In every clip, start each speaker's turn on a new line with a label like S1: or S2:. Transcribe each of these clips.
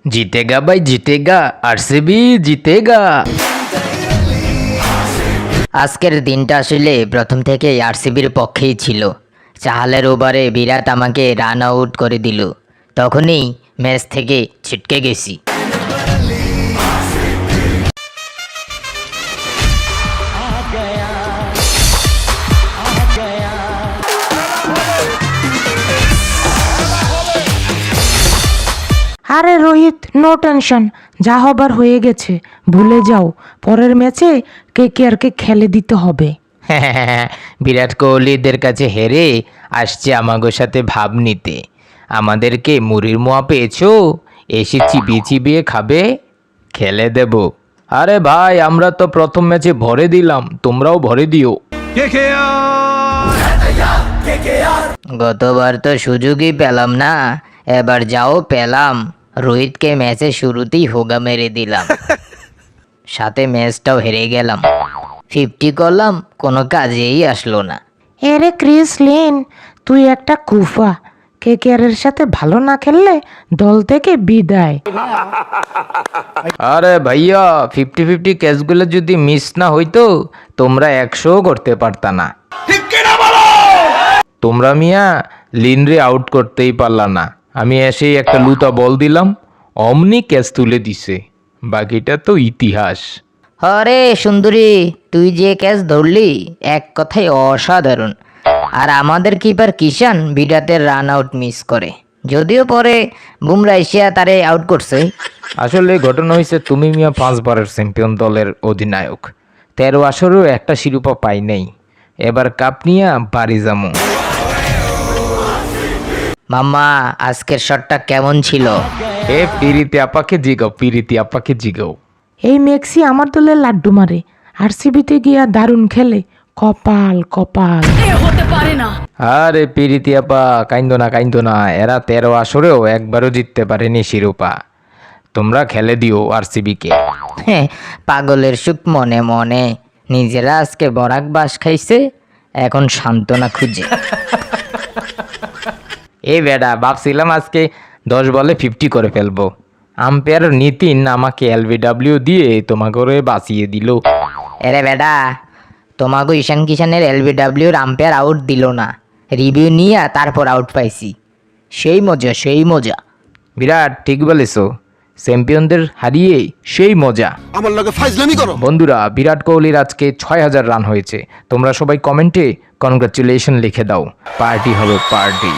S1: জিতেগা ভাই জিতেগা, আরসিবি জিতেগা। আজকের দিনটা আসলে প্রথম থেকেই আরসিবির পক্ষেই ছিল। চাহালের ওভারে বিরাট আমাকে রান আউট করে দিল, তখনই ম্যাচ থেকে ছিটকে গেছি।
S2: আরে রোহিত, নো টেনশন, যা হবার হয়ে গেছে, ভুলে যাও। পরের ম্যাচে কেকেআরকে খেলে দিতে হবে।
S1: বিরাট কোহলিদের কাছে হেরে আসছে আমাগোর সাথে ভাব নিতে। আমাদেরকে মুড়ির মোয়া পেয়েছো, এসে চিবিয়ে চিবিয়ে খাবে, খেলে দেব। আরে ভাই, আমরা তো প্রথম ম্যাচে ভরে দিলাম, তোমরাও ভরে দিও। গতবার তো সুযোগই পেলাম না, এবার যাও পেলাম। রোহিতকে ম্যাচে শুরুতেই হোগা মেরে দিলাম, সাথে ম্যাচটাও হেরে গেলাম। 50 করলাম, কোনো কাজেই আসলো না।
S2: এরে ক্রিস লিন, তুই একটা কুফা। কেকেআরের সাথে ভালো না খেললে দল থেকে বিদায়।
S1: আরে ভাইয়া, 50-50 ক্যাচগুলো যদি মিস না হইতো, তোমরা 100 করতে পারতা না। তোমরা মিয়া লিনরে আউট করতেই পারলা না। আমি এসেই একটা লুতা বল দিলাম, অমনি ক্যাচ তুলে দিছে। বাকিটা তো ইতিহাস।
S3: আরে সুন্দরী, তুই যে ক্যাচ ধরলি এক কথায় অসাধারণ। আর আমাদের কিপার কিষান বিরাটের রান আউট মিস করে, যদিও পরে বুমরা এশিয়া তারে আউট করছে।
S1: আসলে ঘটনা হয়েছে, তুমি মিয়া 5 বারের চ্যাম্পিয়ন দলের অধিনায়ক, 13 আসরেও একটা শিরোপা পাই নাই। এবার কাপ নিয়ে বাড়ি যামু।
S3: মাম্মা, আজকের শটটা কেমন ছিল?
S1: পিরিতি আপাকে জিগাও, পিরিতি আপাকে জিগাও।
S2: এই মেক্সি আমার দলে লাড্ডু মারে, আরসিবিতে গিয়া দারুণ খেলে। কপাল কপাল।
S1: আরে পিরিতি আপা, কাইন্দো না, এরা 13 আসরেও একবারও জিততে পারেনি শিরোপা। তোমরা খেলে দিও আরসিবিকে।
S3: হ্যাঁ, পাগলের সুখ মনে মনে, নিজেরা আজকে বরাক বাস খাইছে, এখন সান্ত্বনা খুঁজে।
S1: এই বেডা, ভাবছিলাম আজকে 10 বলে 50 করে ফেলবো। আম্পায়ার নিতিন আমাকে এলবিডব্লিউ দিয়ে তোমাকে বাঁচিয়ে দিল।
S3: এরে বেডা, তোমাকে ঈশান কিষানের এলবিডব্লিউর আম্পায়ার আউট দিল না, রিভিউ নিয়ে তারপর আউট পাইছি। সেই মজা।
S1: বিরাট ঠিক বলেছো, চ্যাম্পিয়নদের হারিয়ে সেই মজা।
S4: আমার লগে ফাইজলামি করো।
S1: বন্ধুরা, বিরাট কোহলির আজকে 6000 রান হয়েছে। তোমরা সবাই কমেন্টে কনগ্রাচুলেশন লিখে দাও, পার্টি হবে পার্টি।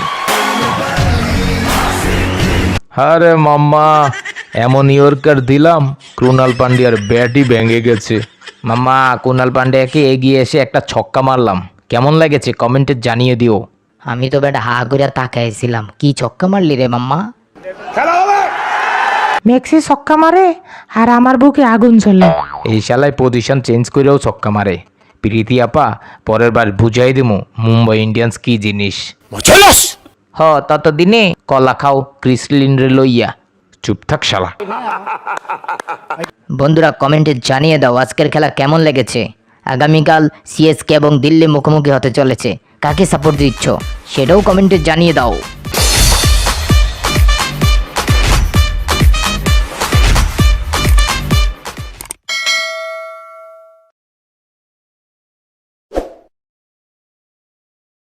S1: আরে মাম্মা, এমন ইয়র্কার দিলাম, ক্রুনাল পান্ডিয়ার ব্যাটই ভেঙে গেছে। মাম্মা, কুনাল পান্ডিয়াকে এগিয়ে এসে একটা ছক্কা মারলাম, কেমন লেগেছে কমেন্টে জানিয়ে দিও।
S3: আমি তো বেটা হা করে তাকাইছিলাম, কি ছক্কা মারলি রে মাম্মা।
S2: মেক্সি ছক্কা মারে আর আমার বুকে আগুন জ্বলে।
S1: এই শালায় পজিশন চেঞ্জ করেও ছক্কা মারে। প্রীতি আপা, পরের বার বুঝাই দিমু মুম্বাই ইন্ডিয়ান্স কি জিনিস। ততদিনে কলা খাও ক্রিস লিনরে লইয়া। চুপ থাক শালা।
S3: বন্ধুরা, কমেন্টে জানিয়ে দাও আজকের খেলা কেমন লেগেছে। আগামীকাল সিএসকে এবং দিল্লি মুখোমুখি হতে চলেছে, কাকে সাপোর্ট দিচ্ছ সেটাও কমেন্টে জানিয়ে দাও।